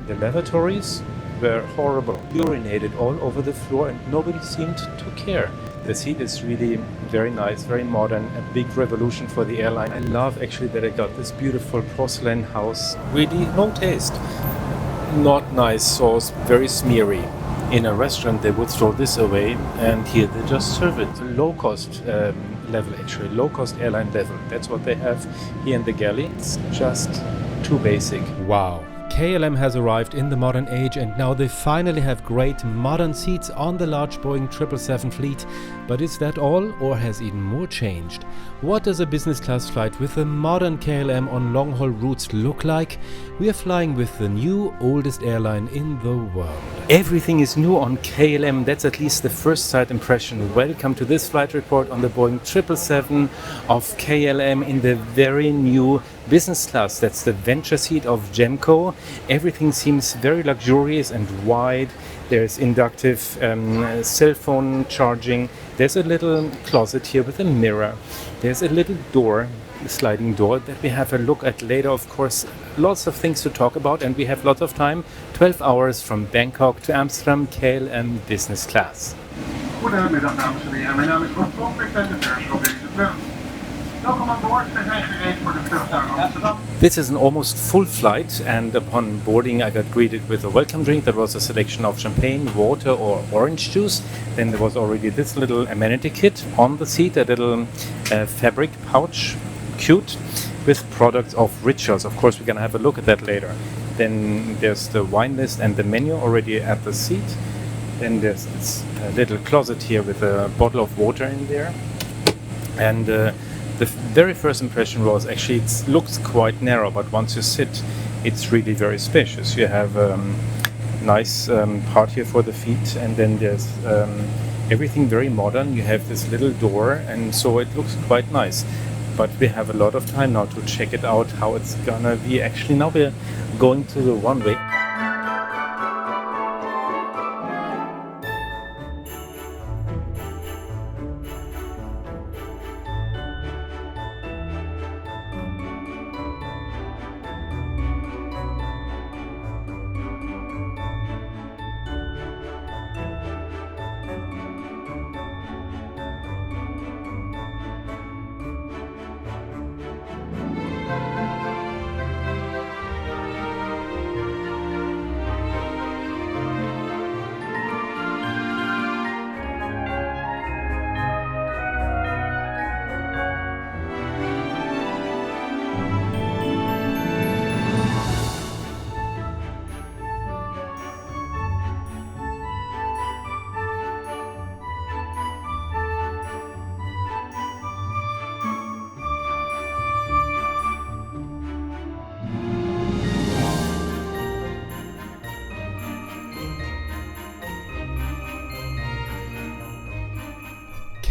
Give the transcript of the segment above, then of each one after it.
The lavatories were horrible. Urinated all over the floor and nobody seemed to care. The seat is really very nice, very modern, a big revolution for the airline. I love actually that I got this beautiful porcelain house. Really no taste. Not nice sauce, very smeary. In a restaurant they would throw this away, and here they just serve it. Low cost level actually, low cost airline level. That's what they have here in the galley. It's just too basic. Wow. KLM has arrived in the modern age, and now they finally have great modern seats on the large Boeing 777 fleet. But is that all, or has even more changed? What does a business class flight with a modern KLM on long-haul routes look like? We are flying with the new, oldest airline in the world. Everything is new on KLM, that's at least the first sight impression. Welcome to this flight report on the Boeing 777 of KLM in the very new business class. That's the venture seat of JAMCO. Everything seems very luxurious and wide. There's inductive cell phone charging. There's a little closet here with a mirror. There's a little door, a sliding door, that we have a look at later. Of course, lots of things to talk about, and we have lots of time. 12 hours from Bangkok to Amsterdam, KLM Business Class. Goedemiddag dames en heren, mijn naam is Monsoon, ik ben de vers op deze vlucht. Welkom aan boord, we zijn gereed voor de vlucht naar Amsterdam. This is an almost full flight, and upon boarding I got greeted with a welcome drink. That was a selection of champagne, water or orange juice. Then there was already this little amenity kit on the seat, a little fabric pouch, cute, with products of rituals. Of course we're gonna have a look at that later. Then there's the wine list and the menu already at the seat. Then there's this little closet here with a bottle of water in there. And the very first impression was actually it looks quite narrow, but once you sit, it's really very spacious. You have a nice part here for the feet, and then there's everything very modern. You have this little door, and so it looks quite nice. But we have a lot of time now to check it out, how it's gonna be. Actually, now we're going to the runway.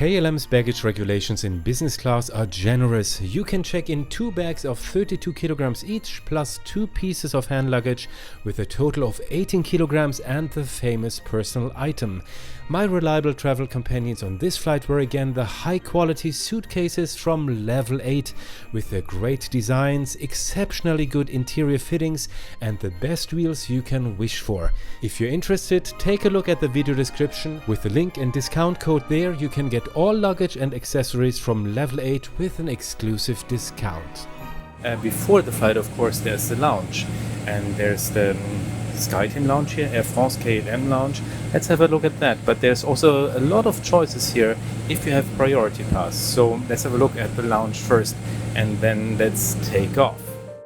KLM's baggage regulations in business class are generous. You can check in 2 bags of 32 kilograms each, plus 2 pieces of hand luggage with a total of 18 kilograms and the famous personal item. My reliable travel companions on this flight were again the high-quality suitcases from Level 8 with their great designs, exceptionally good interior fittings and the best wheels you can wish for. If you're interested, take a look at the video description. With the link and discount code there, you can get all luggage and accessories from Level 8 with an exclusive discount. Before the flight, of course, there's the lounge, and there's the SkyTeam lounge here, Air France KLM lounge. Let's have a look at that. But there's also a lot of choices here if you have priority pass. So let's have a look at the lounge first, and then let's take off.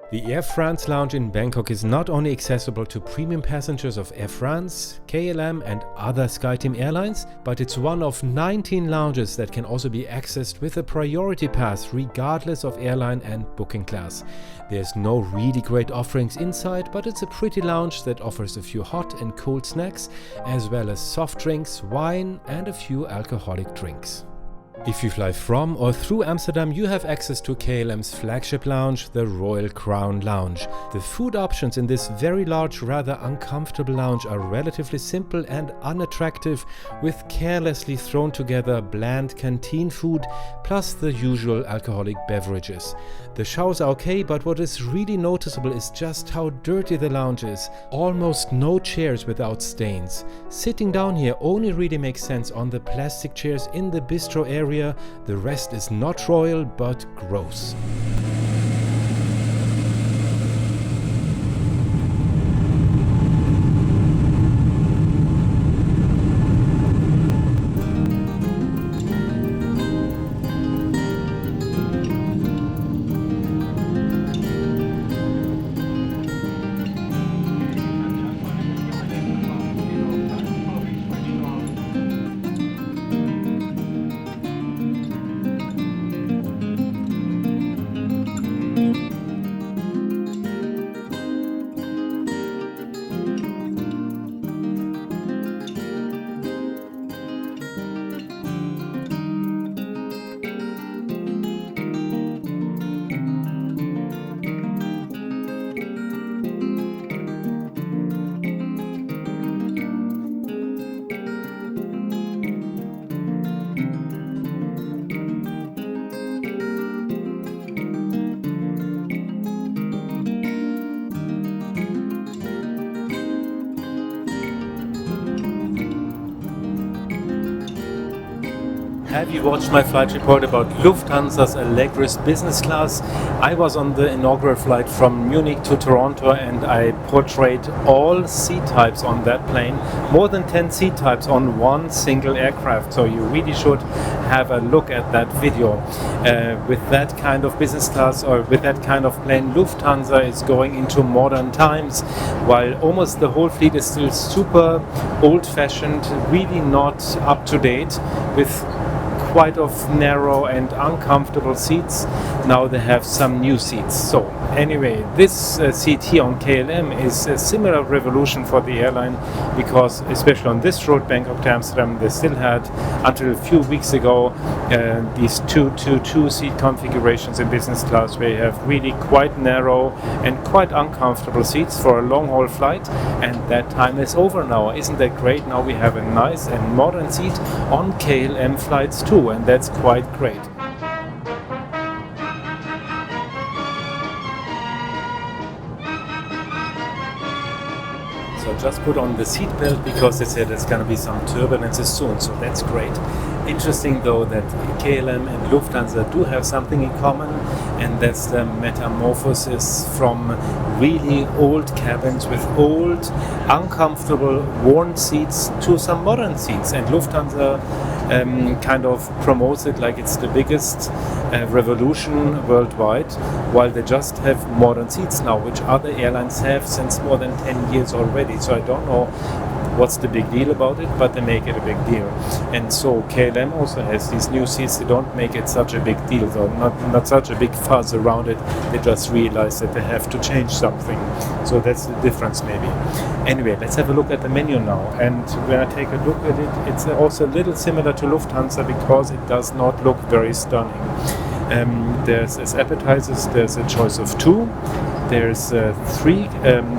The Air France lounge in Bangkok is not only accessible to premium passengers of Air France, KLM and other SkyTeam airlines, but it's one of 19 lounges that can also be accessed with a priority pass regardless of airline and booking class. There's no really great offerings inside, but it's a pretty lounge that offers a few hot and cold snacks, as well as soft drinks, wine and a few alcoholic drinks. If you fly from or through Amsterdam, you have access to KLM's flagship lounge, the Royal Crowne Lounge. The food options in this very large, rather uncomfortable lounge are relatively simple and unattractive, with carelessly thrown together bland canteen food plus the usual alcoholic beverages. The showers are okay, but what is really noticeable is just how dirty the lounge is. Almost no chairs without stains. Sitting down here only really makes sense on the plastic chairs in the bistro area. The rest is not royal, but gross. Have you watched my flight report about Lufthansa's Allegris Business Class? I was on the inaugural flight from Munich to Toronto and I portrayed all seat types on that plane, more than 10 seat types on one single aircraft, so you really should have a look at that video. With that kind of business class or with that kind of plane, Lufthansa is going into modern times, while almost the whole fleet is still super old-fashioned, really not up to date, with quite of narrow and uncomfortable seats. Now they have some new seats. So anyway, this seat here on KLM is a similar revolution for the airline, because especially on this route, Bangkok to Amsterdam, they still had until a few weeks ago these two seat configurations in business class, where you have really quite narrow and quite uncomfortable seats for a long haul flight, and that time is over now. Isn't that great? Now we have a nice and modern seat on KLM flights too, and that's quite great. So just put on the seatbelt, because they said there's going to be some turbulences soon, so that's great. Interesting though that KLM and Lufthansa do have something in common, and that's the metamorphosis from really old cabins with old, uncomfortable, worn seats to some modern seats. And Lufthansa kind of promotes it like it's the biggest revolution worldwide, while they just have modern seats now, which other airlines have since more than 10 years already. So I don't know what's the big deal about it, but they make it a big deal. And so KLM also has these new seats. They don't make it such a big deal, though, not such a big fuss around it. They just realize that they have to change something. So that's the difference maybe. Anyway, let's have a look at the menu now. And when I take a look at it, it's also a little similar to Lufthansa, because it does not look very stunning. There's, as appetizers, there's a choice of 2. There's 3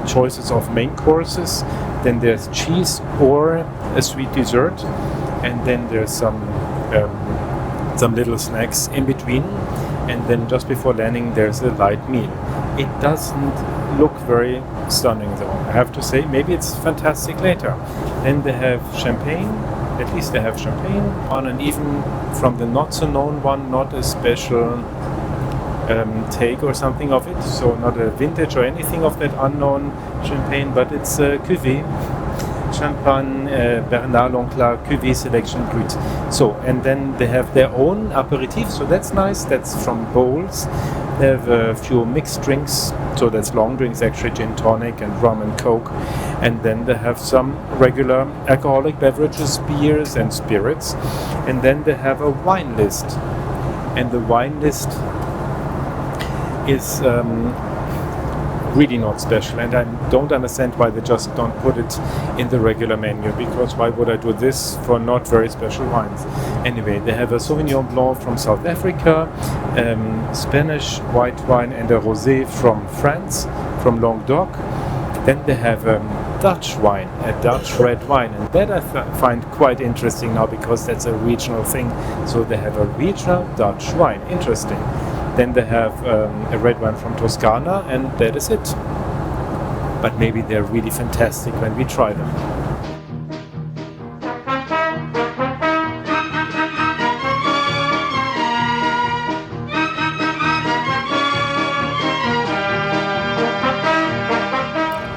choices of main courses. Then there's cheese or a sweet dessert, and then there's some little snacks in between, and then just before landing there's a light meal. It doesn't look very stunning though, I have to say. Maybe it's fantastic later. Then they have champagne. At least they have champagne on, and even from the not so known one, not a special take or something of it, so not a vintage or anything of that unknown champagne, but it's cuvée, champagne Bernard Loncla cuvée selection brut. So, and then they have their own aperitif, so that's nice. That's from Bowls. They have a few mixed drinks, so that's long drinks actually, gin tonic and rum and coke. And then they have some regular alcoholic beverages, beers and spirits. And then they have a wine list, and the wine list is really not special, and I don't understand why they just don't put it in the regular menu, because why would I do this for not very special wines? Anyway, they have a Sauvignon Blanc from South Africa, Spanish white wine, and a rosé from France, from Languedoc. Then they have Dutch wine, a Dutch red wine, and that I find quite interesting now, because that's a regional thing. So they have a regional Dutch wine. Interesting. Then they have a red wine from Toscana, and that is it. But maybe they're really fantastic when we try them.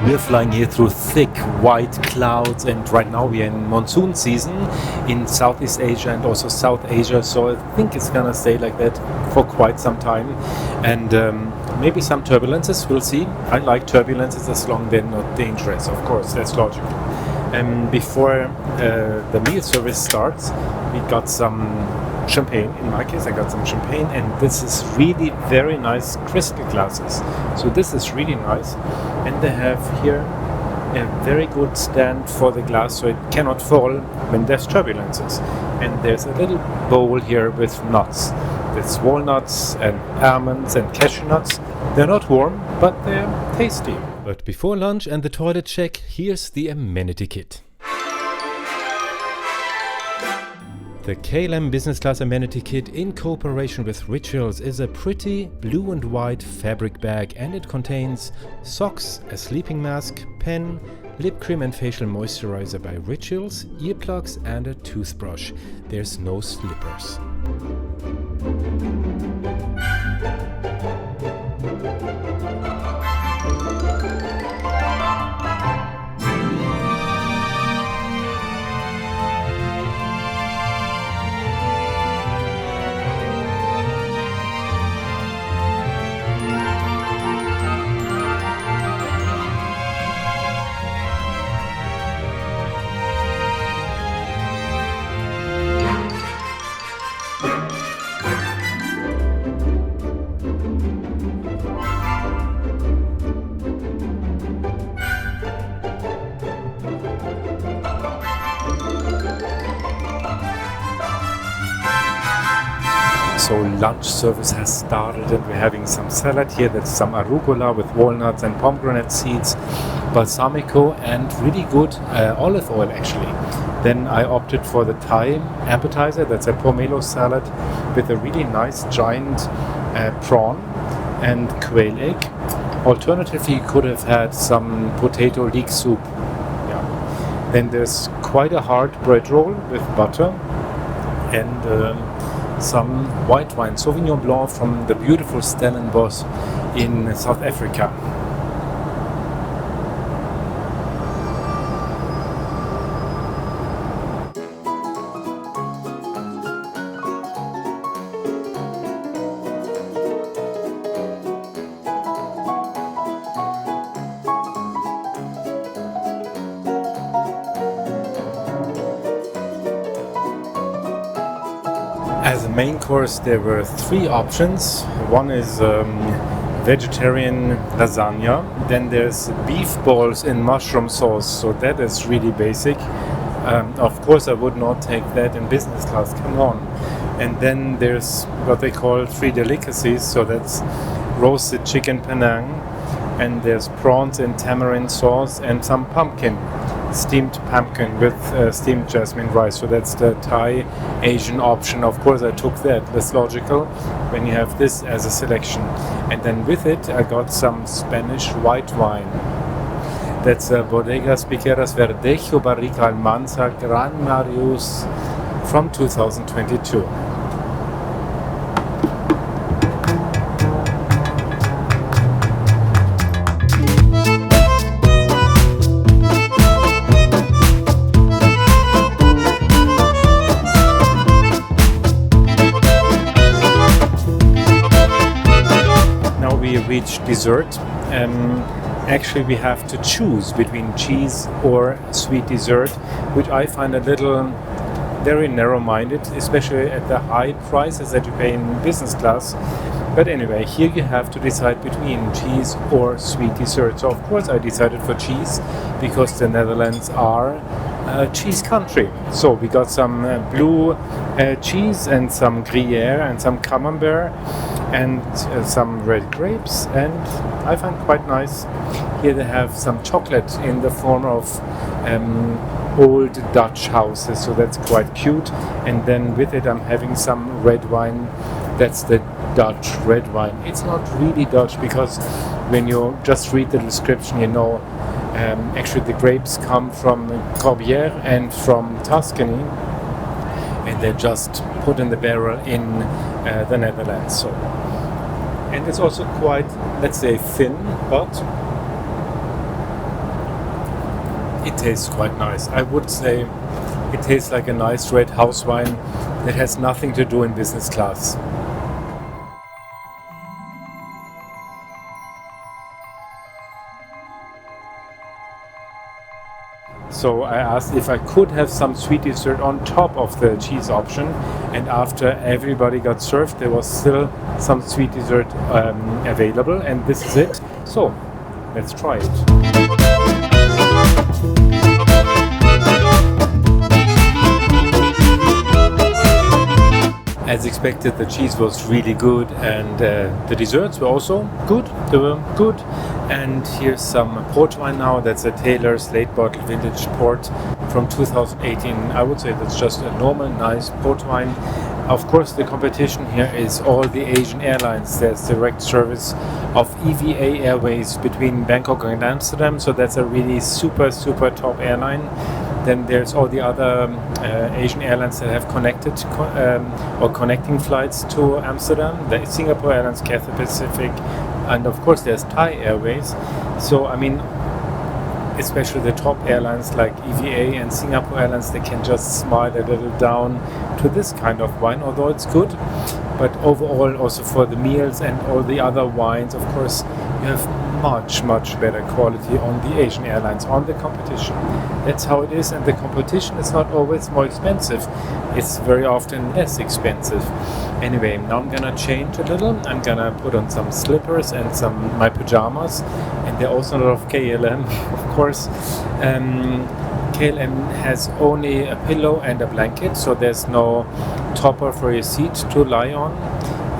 We're flying here through thick white clouds, and right now we are in monsoon season in Southeast Asia and also South Asia, so I think it's gonna stay like that for quite some time, and maybe some turbulences, we'll see. I like turbulences as long as they're not dangerous, of course, that's logical. Before the meal service starts, we got some champagne. In my case, I got some champagne, and this is really very nice crystal glasses. So this is really nice, and they have here a very good stand for the glass, so it cannot fall when there's turbulences. And there's a little bowl here with nuts. There's walnuts and almonds and cashew nuts. They're not warm, but they're tasty. But before lunch and the toilet check, here's the amenity kit. The KLM Business Class amenity kit in cooperation with Rituals is a pretty blue and white fabric bag, and it contains socks, a sleeping mask, pen, lip cream and facial moisturizer by Rituals, earplugs and a toothbrush. There's no slippers. So lunch service has started, and we're having some salad here. That's some arugula with walnuts and pomegranate seeds, balsamico, and really good olive oil actually. Then I opted for the Thai appetizer. That's a pomelo salad with a really nice giant prawn and quail egg. Alternatively, you could have had some potato leek soup. Yeah. Then there's quite a hard bread roll with butter and some white wine, Sauvignon Blanc from the beautiful Stellenbosch in South Africa. As a main course, there were three options. One is vegetarian lasagna. Then there's beef balls in mushroom sauce, so that is really basic. Of course, I would not take that in business class, come on. And then there's what they call three delicacies, so that's roasted chicken penang, and there's prawns in tamarind sauce, and some pumpkin. Steamed pumpkin with steamed jasmine rice, so that's the Thai Asian option. Of course I took that, that's logical when you have this as a selection. And then with it I got some Spanish white wine. That's Bodegas Piqueras Verdejo Barrica Almanza Gran Marius from 2022. Reach dessert. Actually we have to choose between cheese or sweet dessert, which I find a little very narrow-minded, especially at the high prices that you pay in business class. But anyway, here you have to decide between cheese or sweet dessert. So of course I decided for cheese because the Netherlands are a cheese country. So we got some blue cheese and some Gruyere and some Camembert and some red grapes, and I find quite nice. Here they have some chocolate in the form of old Dutch houses, so that's quite cute. And then with it I'm having some red wine. That's the Dutch red wine. It's not really Dutch because when you just read the description, you know, actually the grapes come from Corbière and from Tuscany, and they're just put in the barrel in the Netherlands. So, and it's also quite, let's say, thin, but it tastes quite nice. I would say it tastes like a nice red house wine that has nothing to do in business class. So I asked if I could have some sweet dessert on top of the cheese option, and after everybody got served there was still some sweet dessert available, and this is it. So let's try it. As expected, the cheese was really good, and the desserts were also good. They were good. And here's some port wine now. That's a Taylor's late bottle vintage port from 2018. I would say that's just a normal, nice port wine. Of course, the competition here is all the Asian airlines. There's direct service of EVA Airways between Bangkok and Amsterdam, so that's a really super top airline. Then there's all the other Asian airlines that have connected or connecting flights to Amsterdam. The Singapore Airlines, Cathay Pacific, and of course there's Thai Airways. So I mean, especially the top airlines like EVA and Singapore Airlines, they can just smile a little down to this kind of wine, although it's good. But overall, also for the meals and all the other wines, of course, you have much better quality on the Asian airlines, on the competition. That's how it is, and the competition is not always more expensive. It's very often less expensive. Anyway, now I'm gonna change a little. I'm gonna put on some slippers and my pajamas, and there are also a lot of KLM, of course. KLM has only a pillow and a blanket, so there's no topper for your seat to lie on,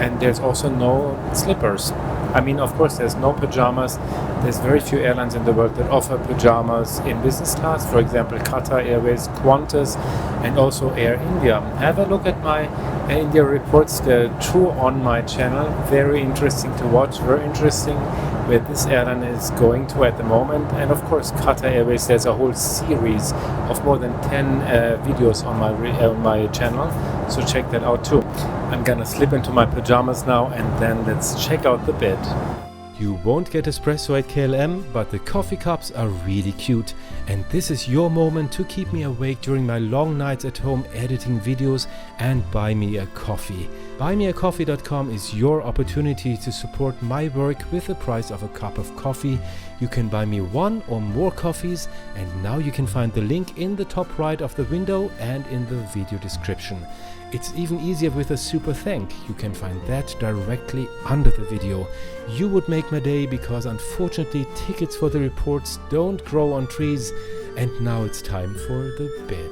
and there's also no slippers. I mean, of course, there's no pajamas. There's very few airlines in the world that offer pajamas in business class. For example, Qatar Airways, Qantas, and also Air India. Have a look at my Air India reports. There are two on my channel. Very interesting to watch. Very interesting where this airline is going to at the moment. And of course, Qatar Airways. There's a whole series of more than 10 videos on my channel. So check that out too. I'm gonna slip into my pajamas now, and then let's check out the bed. You won't get espresso at KLM, but the coffee cups are really cute, and this is your moment to keep me awake during my long nights at home editing videos and buy me a coffee. Buymeacoffee.com is your opportunity to support my work with the price of a cup of coffee. You can buy me one or more coffees, and now you can find the link in the top right of the window and in the video description. It's even easier with a super thank. You can find that directly under the video. You would make my day, because unfortunately tickets for the reports don't grow on trees, and now it's time for the bed.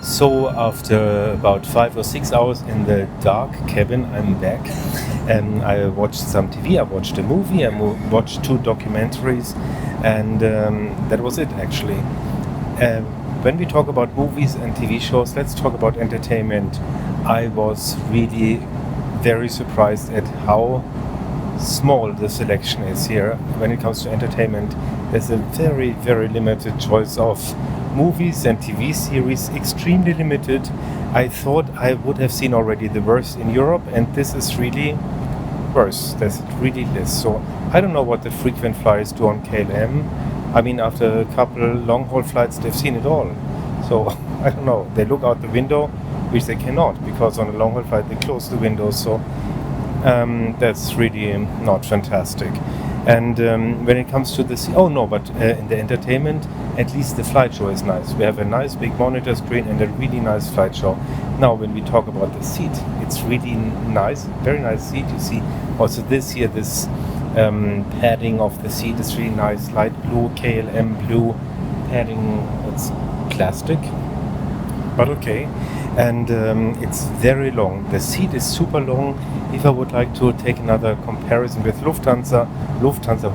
So after about 5 or 6 hours in the dark cabin, I'm back, and I watched some TV, I watched a movie, I watched 2 documentaries, and that was it actually. When we talk about movies and TV shows, let's talk about entertainment. I was really very surprised at how small the selection is here when it comes to entertainment. There's a very limited choice of movies and TV series, extremely limited. I thought I would have seen already the worst in Europe, and this is really worse. There's really less. So I don't know what the frequent flyers do on KLM. I mean, after a couple long-haul flights, they've seen it all. So, I don't know, they look out the window, which they cannot, because on a long-haul flight they close the windows, so that's really not fantastic. And when it comes to the in the entertainment, at least the flight show is nice. We have a nice big monitor screen and a really nice flight show. Now, when we talk about the seat, it's really nice, very nice seat. You see also this padding of the seat is really nice, light blue, KLM blue padding. It's plastic, but okay. And it's very long. The seat is super long. If I would like to take another comparison with Lufthansa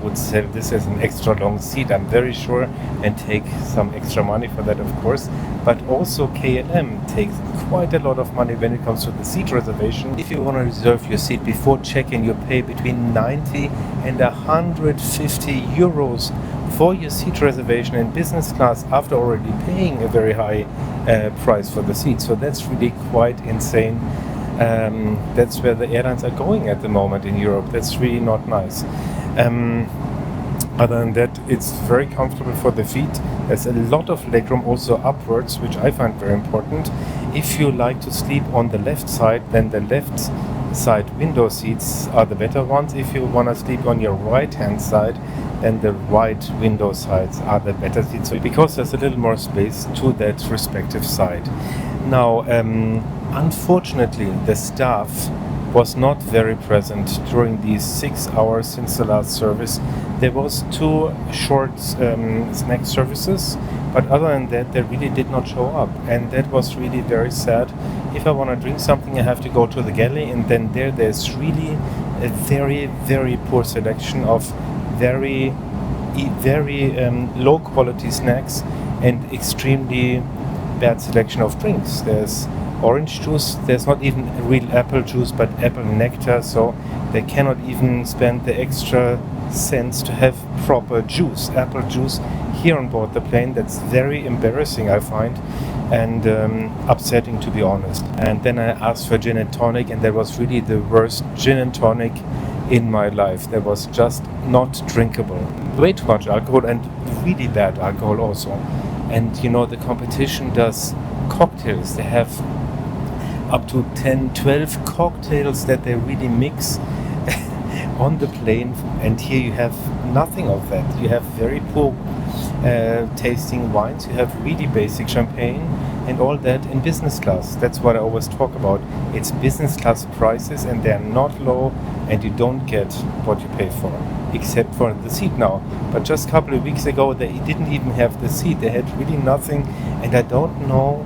would sell this as an extra long seat, I'm very sure, and take some extra money for that, of course. But also KLM takes quite a lot of money when it comes to the seat reservation. If you want to reserve your seat before check-in, you pay between 90 and 150 euros for your seat reservation in business class after already paying a very high price for the seat. So that's really quite insane. That's where the airlines are going at the moment in Europe. That's really not nice. Other than that, it's very comfortable for the feet. There's a lot of legroom also upwards, which I find very important. If you like to sleep on the left side, then the left side window seats are the better ones. If you want to sleep on your right hand side, then the right window sides are the better seats, because there's a little more space to that respective side. Now, unfortunately, the staff was not very present during these 6 hours since the last service. There was 2 short snack services, but other than that, they really did not show up, and that was really very sad. If I want to drink something, I have to go to the galley, and then there's really a very, very poor selection of very low quality snacks and extremely bad selection of drinks. There's orange juice, there's not even real apple juice but apple nectar, so they cannot even spend the extra cents to have proper juice, apple juice, here on board the plane. That's very embarrassing, I find, and upsetting, to be honest. And then I asked for gin and tonic, and that was really the worst gin and tonic in my life. That was just not drinkable. Way too much alcohol, and really bad alcohol also. And you know, the competition does cocktails. They have up to 10, 12 cocktails that they really mix on the plane, and here you have nothing of that. You have very poor tasting wines, you have really basic champagne, and all that in business class. That's what I always talk about. It's business class prices, and they're not low, and you don't get what you pay for, except for the seat now. But just a couple of weeks ago, they didn't even have the seat. They had really nothing, and I don't know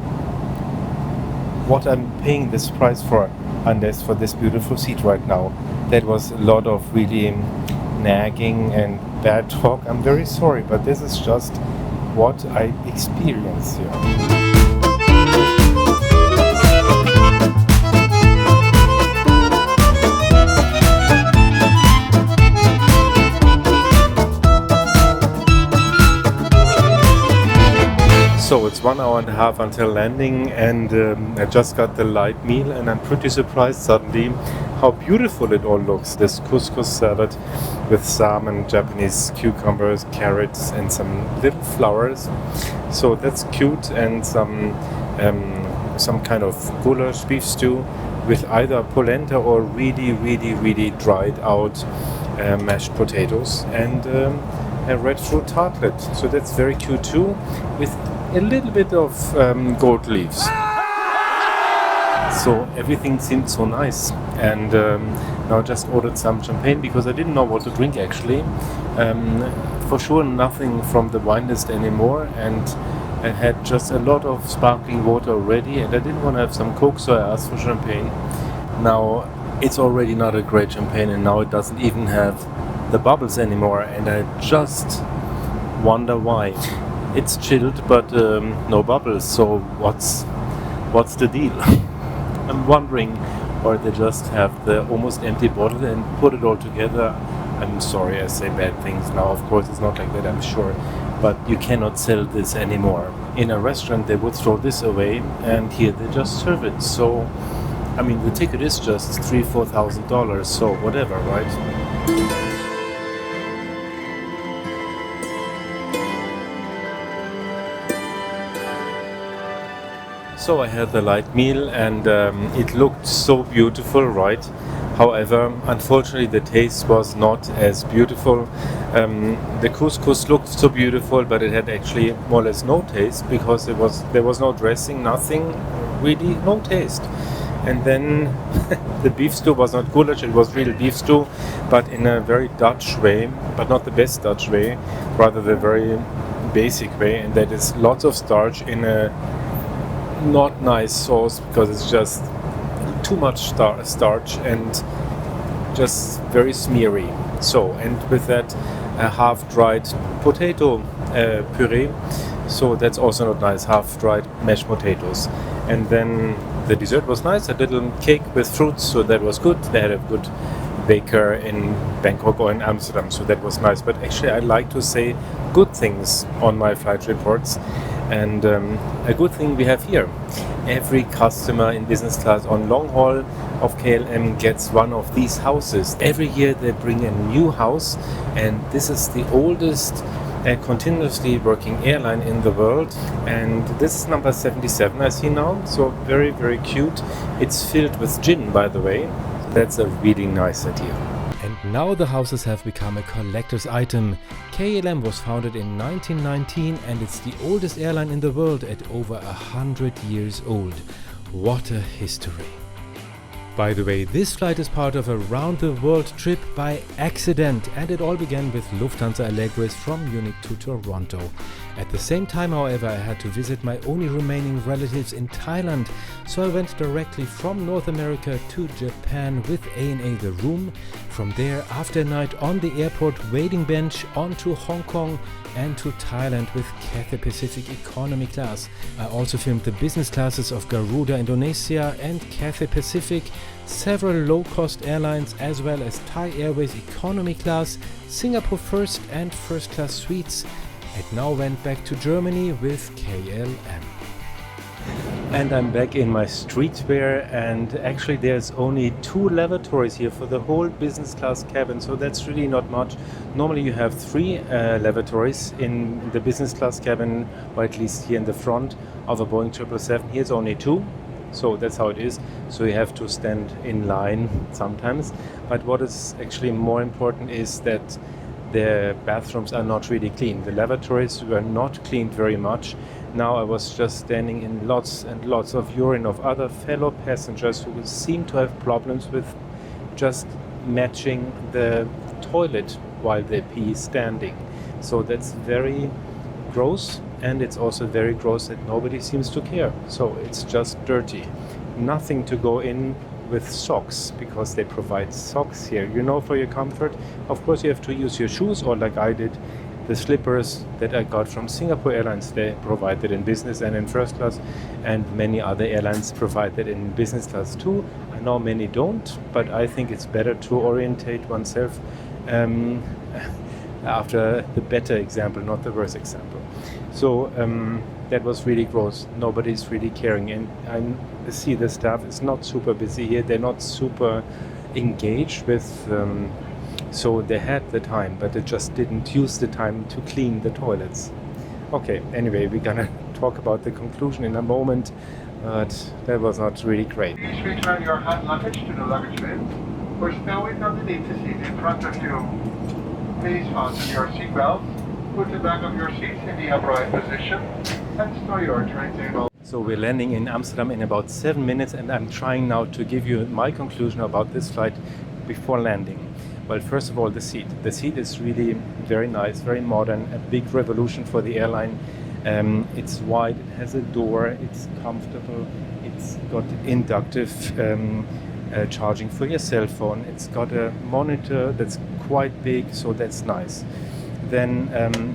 what I'm paying this price for, unless for this beautiful seat right now. That was a lot of really nagging and bad talk. I'm very sorry, but this is just what I experience here. So it's 1 hour and a half until landing, and I just got the light meal, and I'm pretty surprised suddenly how beautiful it all looks. This couscous salad with salmon, Japanese cucumbers, carrots, and some little flowers. So that's cute, and some kind of goulash beef stew with either polenta or really dried out mashed potatoes, and a red fruit tartlet. So that's very cute too, with a little bit of gold leaves. So everything seemed so nice, and now I just ordered some champagne because I didn't know what to drink actually. For sure nothing from the wine list anymore, and I had just a lot of sparkling water already, and I didn't want to have some Coke, so I asked for champagne. Now it's already not a great champagne, and now it doesn't even have the bubbles anymore, and I just wonder why. It's chilled, but no bubbles. So what's the deal? I'm wondering, or they just have the almost empty bottle and put it all together. I'm sorry, I say bad things now. Of course, it's not like that, I'm sure. But you cannot sell this anymore. In a restaurant, they would throw this away, and here they just serve it. So, I mean, the ticket is just $3,000-4,000. So whatever, right? So I had the light meal and it looked so beautiful, right? However, unfortunately the taste was not as beautiful. The couscous looked so beautiful, but it had actually more or less no taste because there was no dressing, nothing, really no taste. And then the beef stew was not goulash, it was real beef stew, but in a very Dutch way, but not the best Dutch way, rather the very basic way, and that is lots of starch in a not nice sauce because it's just too much starch and just very smeary. So, and with that a half-dried potato puree, so that's also not nice, half-dried mashed potatoes. And then the dessert was nice, a little cake with fruits, so that was good. They had a good baker in Bangkok or in Amsterdam, so that was nice. But actually I like to say good things on my flight reports, and a good thing we have here. Every customer in business class on long haul of KLM gets one of these houses. Every year they bring a new house, and this is the oldest continuously working airline in the world, and this is number 77 I see now, so very, very cute. It's filled with gin, by the way. That's a really nice idea. And now the houses have become a collector's item. KLM was founded in 1919 and it's the oldest airline in the world at over 100 years old. What a history. By the way, this flight is part of a round-the-world trip by accident, and it all began with Lufthansa Allegris from Munich to Toronto. At the same time, however, I had to visit my only remaining relatives in Thailand, so I went directly from North America to Japan with ANA The Room. From there, after a night on the airport waiting bench, on to Hong Kong and to Thailand with Cathay Pacific Economy Class. I also filmed the business classes of Garuda Indonesia and Cathay Pacific, several low-cost airlines as well as Thai Airways Economy Class, Singapore First and First Class Suites, and now went back to Germany with KLM. And I'm back in my streetwear, and actually there's only 2 lavatories here for the whole business class cabin, so that's really not much. Normally you have 3 lavatories in the business class cabin, or at least here in the front of a Boeing 777. Here's only 2, so that's how it is. So you have to stand in line sometimes. But what is actually more important is that the bathrooms are not really clean. The lavatories were not cleaned very much. Now I was just standing in lots and lots of urine of other fellow passengers who seem to have problems with just matching the toilet while they pee standing. So that's very gross, and it's also very gross that nobody seems to care. So it's just dirty. Nothing to go in with socks, because they provide socks here, you know, for your comfort. Of course you have to use your shoes, or like I did, the slippers that I got from Singapore Airlines. They provide that in business and in first class, and many other airlines provide that in business class too. I know many don't, but I think it's better to orientate oneself after the better example, not the worst example. So that was really gross. Nobody's really caring, and I see the staff is not super busy here. They're not super engaged with so they had the time, but they just didn't use the time to clean the toilets. Okay, anyway, we're gonna talk about the conclusion in a moment, but that was not really great. Please return your hand luggage to the luggage bin, or stow it underneath the seat in front of you. Please fasten your seatbelts, put the back of your seats in the upright position, and stow your tray table. So we're landing in Amsterdam in about 7 minutes, and I'm trying now to give you my conclusion about this flight before landing. Well, first of all, the seat. The seat is really very nice, very modern, a big revolution for the airline. It's wide, it has a door, it's comfortable, it's got inductive charging for your cell phone, it's got a monitor that's quite big, so that's nice. Then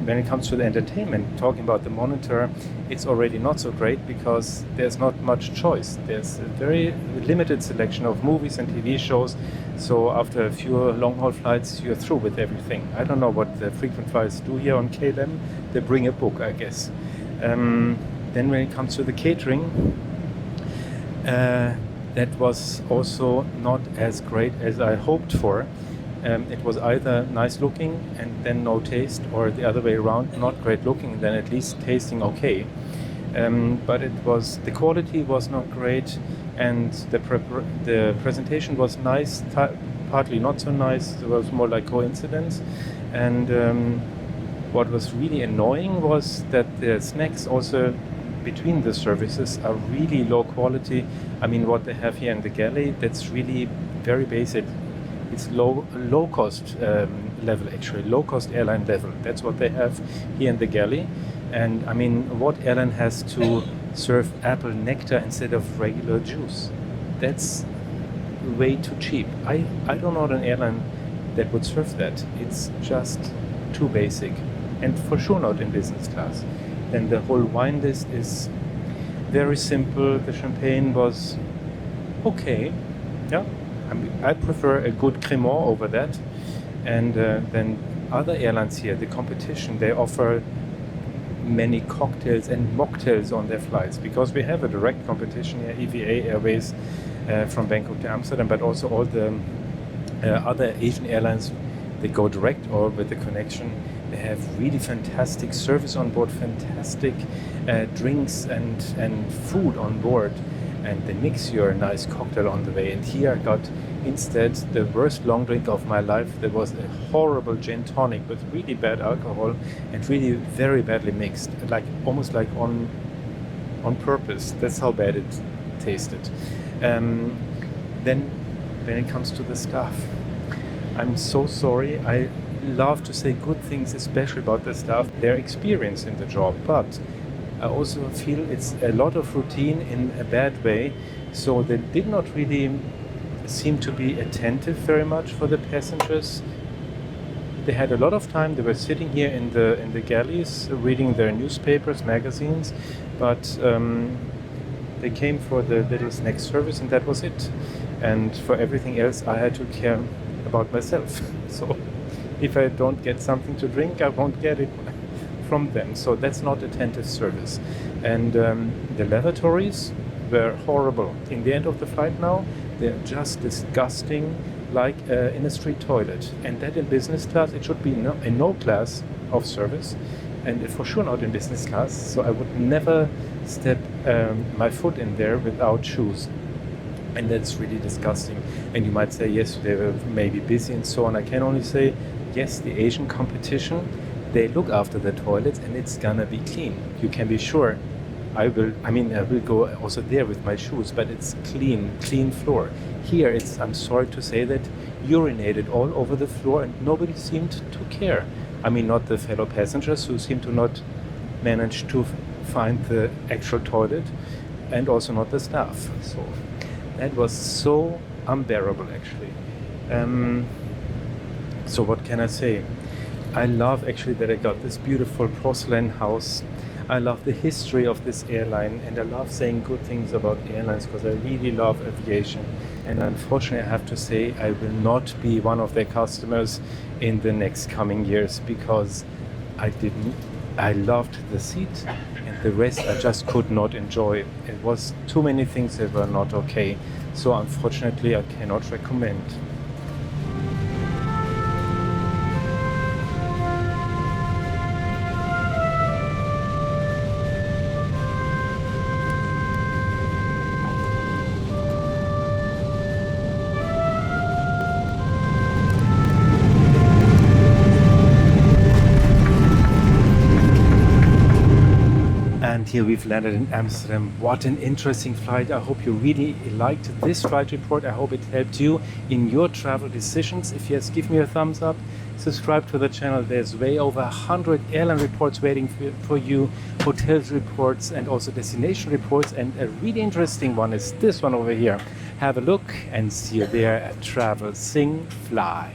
when it comes to the entertainment, talking about the monitor, it's already not so great because there's not much choice. There's a very limited selection of movies and TV shows, so after a few long-haul flights you're through with everything. I don't know what the frequent flyers do here on KLM. They bring a book, I guess. Then when it comes to the catering, that was also not as great as I hoped for. It was either nice looking and then no taste, or the other way around, not great looking, then at least tasting okay. but the quality was not great, and the presentation was nice, partly not so nice. It was more like coincidence, and what was really annoying was that the snacks also between the services are really low quality. I mean, what they have here in the galley, that's really very basic. It's low cost level, actually, low cost airline level. That's what they have here in the galley. And I mean, what airline has to serve apple nectar instead of regular juice? That's way too cheap. I don't know an airline that would serve that. It's just too basic, and for sure not in business class. Then the whole wine list is very simple. The champagne was okay. Yeah, I prefer a good Cremant over that. And then other airlines here, the competition, they offer many cocktails and mocktails on their flights, because we have a direct competition here, EVA Airways from Bangkok to Amsterdam, but also all the other Asian airlines, they go direct or with the connection. They have really fantastic service on board, fantastic drinks and food on board, and they mix your nice cocktail on the way. And here I got instead the worst long drink of my life. There was a horrible gin tonic with really bad alcohol and really very badly mixed, like almost like on purpose. That's how bad it tasted. Then when it comes to the staff, I'm so sorry. I love to say good things, especially about the staff, their experience in the job, but I also feel it's a lot of routine in a bad way. So they did not really seem to be attentive very much for the passengers. They had a lot of time. They were sitting here in the galleys reading their newspapers, magazines, but they came for the little snack service, and that was it. And for everything else, I had to care about myself. So if I don't get something to drink, I won't get it from them. So that's not attentive service. And the lavatories were horrible. In the end of the flight now, they're just disgusting, like in a street toilet. And that in business class, it should be in no class of service, and for sure not in business class. So I would never step my foot in there without shoes. And that's really disgusting. And you might say, yes, they were maybe busy and so on. I can only say, yes, the Asian competition, they look after the toilets, and it's gonna be clean. You can be sure. I will go also there with my shoes, but it's clean floor. Here I'm sorry to say that, urinated all over the floor, and nobody seemed to care. I mean, not the fellow passengers, who seem to not manage to find the actual toilet, and also not the staff. So that was so unbearable, actually. So what can I say? I love actually that I got this beautiful porcelain house. I love the history of this airline, and I love saying good things about airlines because I really love aviation. And unfortunately, I have to say I will not be one of their customers in the next coming years, because I loved the seat, and the rest I just could not enjoy. It was too many things that were not okay. So unfortunately, I cannot recommend. Here we've landed in Amsterdam. What an interesting flight. I hope you really liked this flight report. I hope it helped you in your travel decisions. If yes, give me a thumbs up. Subscribe to the channel. There's way over 100 airline reports waiting for you, hotels reports, and also destination reports. And a really interesting one is this one over here. Have a look and see you there at TravelSingFly.